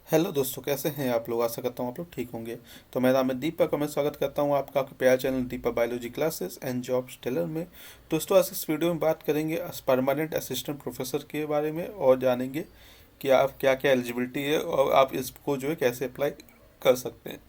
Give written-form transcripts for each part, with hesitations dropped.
Hello दोस्तों, कैसे हैं आप लोग। आशा करता हूँ आप लोग ठीक होंगे। तो मेरा नाम है दीपक और मैं स्वागत करता हूँ आपका आपके प्यार channel Deepak biology classes and jobs tailor में। दोस्तों, आज इस वीडियो में बात करेंगे परमानेंट असिस्टेंट प्रोफेसर के बारे में और जानेंगे कि आप क्या क्या एलिजिबिलिटी है और आप इसको जो है कैसे अप्लाई कर सकते हैं।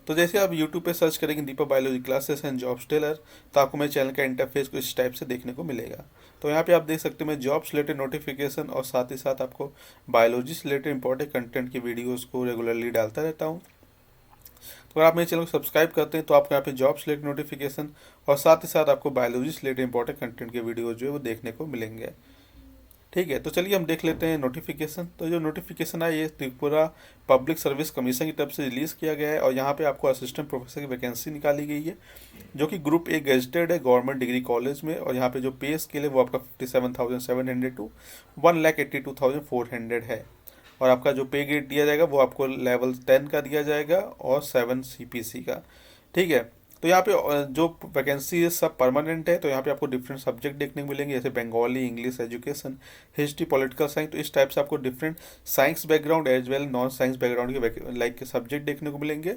तो जैसे आप यूट्यूब पे सर्च करेंगे Deepak biology classes and jobs tailor, तो आपको मेरे चैनल का इंटरफेस कुछ इस टाइप से देखने को मिलेगा। तो यहाँ पे आप देख सकते हैं मैं जॉब्स रिलेटेड नोटिफिकेशन और साथ ही साथ आपको बायोलॉजी से रिलेटेड इंपॉर्टेंट कंटेंट की वीडियोस को रेगुलरली डालता रहता हूँ। तो अगर आप मेरे चैनल को सब्सक्राइब करते हैं तो आपको यहाँ पे जॉब्स रिलेटेड नोटिफिकेशन और साथ ही साथ आपको बायोलॉजी से रिलेटेड इंपॉर्टेंट कंटेंट के वीडियो जो है वो देखने को मिलेंगे। ठीक है, तो चलिए हम देख लेते हैं नोटिफिकेशन। तो जो नोटिफिकेशन है ये त्रिपुरा पब्लिक सर्विस कमीशन की तरफ से रिलीज़ किया गया है और यहाँ पे आपको असिस्टेंट प्रोफेसर की वैकेंसी निकाली गई है जो कि ग्रुप ए गेजेटेड है गवर्नमेंट डिग्री कॉलेज में। और यहाँ पे जो पे स्केल है वो आपका 57,700 टू 1,82,400 है। और आपका जो पे ग्रेड दिया जाएगा वो आपको लेवल 10 का दिया जाएगा और 7 CPC का। ठीक है, तो यहाँ पे जो वैकेंसी है सब परमानेंट है। तो यहाँ पे आपको डिफरेंट सब्जेक्ट देखने को मिलेंगे जैसे Bengali, English, education, history, political science. तो इस टाइप से आपको different science background as well non science background के लाइक सब्जेक्ट देखने को मिलेंगे।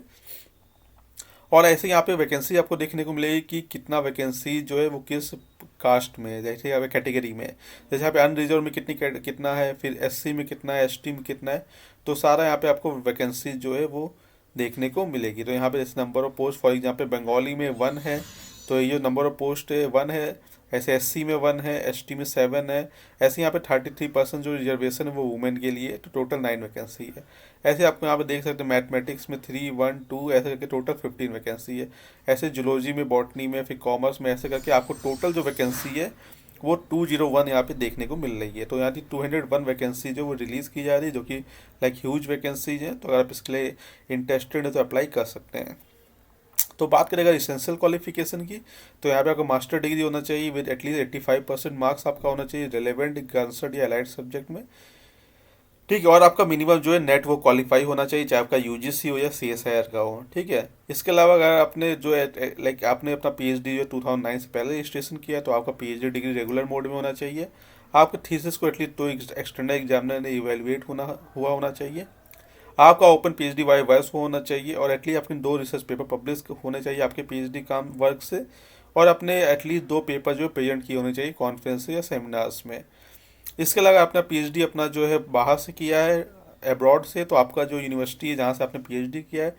और ऐसे यहाँ पे वैकेंसी आपको देखने को मिलेगी कि कितना वैकेंसी जो है वो किस कास्ट में है, जैसे यहाँ पे कैटेगरी में है। जैसे यहाँ पे अनरिजर्व में कितना है, फिर SC में कितना है, ST में कितना है। तो सारा यहाँ पे आपको वैकेंसी जो है वो देखने को मिलेगी। तो यहाँ पे जैसे number of post for example Bengali में 1 है, तो ये जो नंबर ऑफ पोस्ट है 1 है। ऐसे SC में 1 है, ST में 7 है। ऐसे यहाँ पे 33% जो रिजर्वेशन है वो वुमेन के लिए, तो टोटल 9 वैकेंसी है। ऐसे आपको यहाँ पे देख सकते हैं मैथमेटिक्स में 3, 1, 2 ऐसे करके टोटल 15 वैकेंसी है। ऐसे जूलॉजी में, बॉटनी में, फिर कॉमर्स में ऐसे करके आपको टोटल जो वैकेंसी है वो 201 यहाँ पे देखने को मिल रही है। तो यहाँ की 201 वैकेंसी जो वो रिलीज़ की जा रही है जो कि लाइक ह्यूज वैकेंसीज हैं। तो अगर आप इसके लिए इंटरेस्टेड है तो अप्लाई कर सकते हैं। तो बात करें अगर इसेंशियल क्वालिफिकेशन की, तो यहाँ पे आपको मास्टर डिग्री होना चाहिए विद एटलीस्ट 85% मार्क्स आपका होना चाहिए रिलेवेंट कंसर्ट या अलाइड सब्जेक्ट में। ठीक है, और आपका मिनिमम जो है नेट वो क्वालिफाई होना चाहिए, चाहे आपका UGC हो या CSIR का हो। ठीक है, इसके अलावा अगर आपने जो है लाइक आपने अपना PhD जो 2009 से पहले रजिस्ट्रेशन किया है तो आपका PhD डिग्री रेगुलर मोड में होना चाहिए। आपके थीसिस को एटलीस्ट तो एक्सटर्नल एग्जामिनर ने इवेलुएट होना चाहिए। आपका ओपन PhD वाई वर्स होना चाहिए और एटलीस्ट अपने 2 रिसर्च पेपर पब्लिश होने चाहिए आपके PhD काम वर्क से। और अपने एटलीस्ट 2 पेपर जो प्रेजेंट किए होने चाहिए कॉन्फ्रेंस या सेमिनार्स में। इसके अलावा आपने PhD अपना जो है बाहर से किया है, अब्रॉड से, तो आपका जो यूनिवर्सिटी है जहाँ से आपने PhD किया है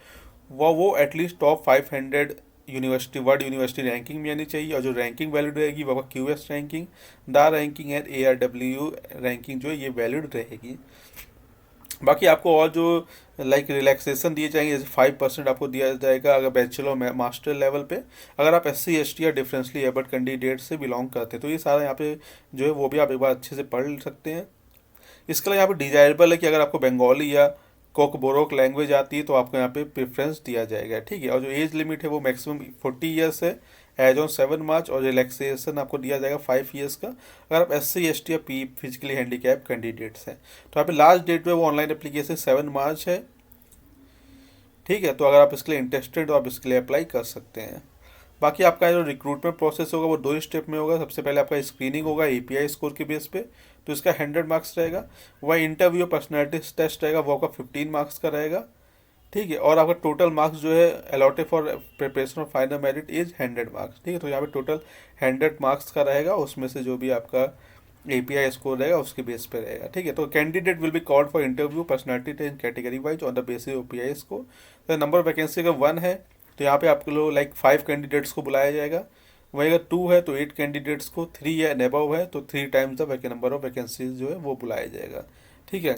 वो at least top 500 university world university ranking में आनी चाहिए। और जो रैंकिंग वैलिड रहेगी वो आपका QS ranking, the ranking and ARW ranking जो है ये वैलिड रहेगी। बाकी आपको और जो लाइक रिलैक्सेशन दिए जाएंगे जैसे 5% आपको दिया जाएगा अगर बैचलर मास्टर लेवल पे, अगर आप SC ST या डिफरेंसली एबल्ड कैंडिडेट से बिलोंग करते हैं। तो ये सारा यहाँ पे जो है वो भी आप एक बार अच्छे से पढ़ सकते हैं। इसके अलावा यहाँ पे डिजायरेबल है कि अगर आपको बंगाली या कोकबोरोक लैंग्वेज आती है तो आपको यहाँ पे प्रेफरेंस दिया जाएगा। ठीक है, और जो एज लिमिट है वो मैक्सिमम 40 ईयर्स है एज ऑन 7 मार्च, और रिलैक्सेशन आपको दिया जाएगा 5 ईयर्स का अगर आप SC ST या पी फिजिकली हैंडीकैप कैंडिडेट्स हैं। तो यहाँ पे लास्ट डेट जो है वो ऑनलाइन एप्लीकेशन 7 मार्च है। ठीक है, तो अगर आप इसके लिए इंटरेस्टेड हो आप इसके लिए अप्लाई कर सकते हैं। बाकी आपका जो रिक्रूटमेंट प्रोसेस होगा वो 2 स्टेप में होगा। सबसे पहले आपका स्क्रीनिंग होगा API स्कोर के बेस पे, तो इसका 100 मार्क्स रहेगा। वह इंटरव्यू पर्सनैलिटी टेस्ट रहेगा वो आपका 15 मार्क्स का रहेगा। ठीक है, और आपका टोटल मार्क्स जो है allotted for preparation of final merit is 100 marks. ठीक है, तो यहाँ पे टोटल 100 मार्क्स का रहेगा, उसमें से जो भी आपका API स्कोर रहेगा उसके बेस पे रहेगा। ठीक है, तो candidate will be called for interview personality test category wise on the basis of API score. तो नंबर ऑफ वैकेंसी अगर 1 है तो यहाँ पे आपको लोग लाइक 5 कैंडिडेट्स को बुलाया जाएगा। वहीं अगर 2 है तो 8 कैंडिडेट्स को, 3 या अबव है तो 3 times the number of vacancies जो है वो बुलाया जाएगा। ठीक है,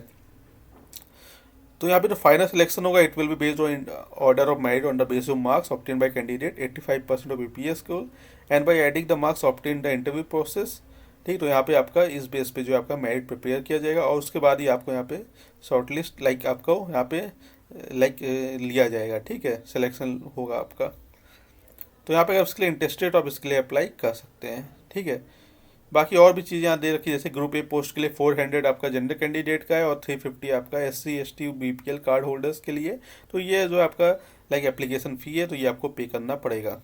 तो यहाँ पे जो फाइनल सिलेक्शन होगा it will be based on order of merit on the basis of marks obtain bye candidate 85% of API score and by adding the marks obtain the interview process. ठीक, तो यहाँ पे आपका इस बेस पे जो आपका मेरिट प्रिपेयर किया जाएगा और उसके बाद ही आपको यहाँ पे शॉर्टलिस्ट लाइक आपको यहाँ पे लाइक लिया जाएगा। ठीक है, सिलेक्शन होगा आपका। तो यहाँ पे अगर इसके लिए इंटरेस्टेड तो आप इसके लिए अप्लाई कर सकते हैं। ठीक है, बाकी और भी चीज़ें यहाँ दे रखी है जैसे ग्रुप ए पोस्ट के लिए 400 आपका जनरल कैंडिडेट का है और 350 आपका SC ST BPL card holders के लिए। तो ये जो आपका लाइक एप्लीकेशन फ़ी है तो ये आपको पे करना पड़ेगा।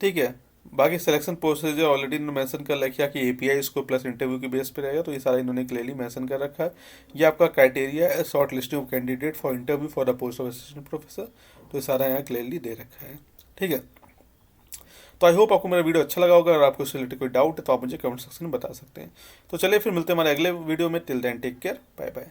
ठीक है, बाकी सिलेक्शन प्रोसीजर ऑलरेडी इन्होंने मेंशन कर रखा है कि एपीआई इसको प्लस इंटरव्यू के बेस पे रहेगा, तो ये सारा इन्होंने क्लियरली मेंशन कर रखा है। ये आपका क्राइटेरिया है short listing of candidate for interview for the post of assistant professor, तो ये सारा यहाँ क्लियरली दे रखा है। ठीक है, तो आई होप आपको मेरा वीडियो अच्छा लगा होगा। अगर आपको इससे रिलेटेड कोई डाउट है तो आप मुझे कमेंट सेक्शन में बता सकते हैं। तो चलिए फिर मिलते हैं हमारे अगले वीडियो में। Till then take care, bye bye.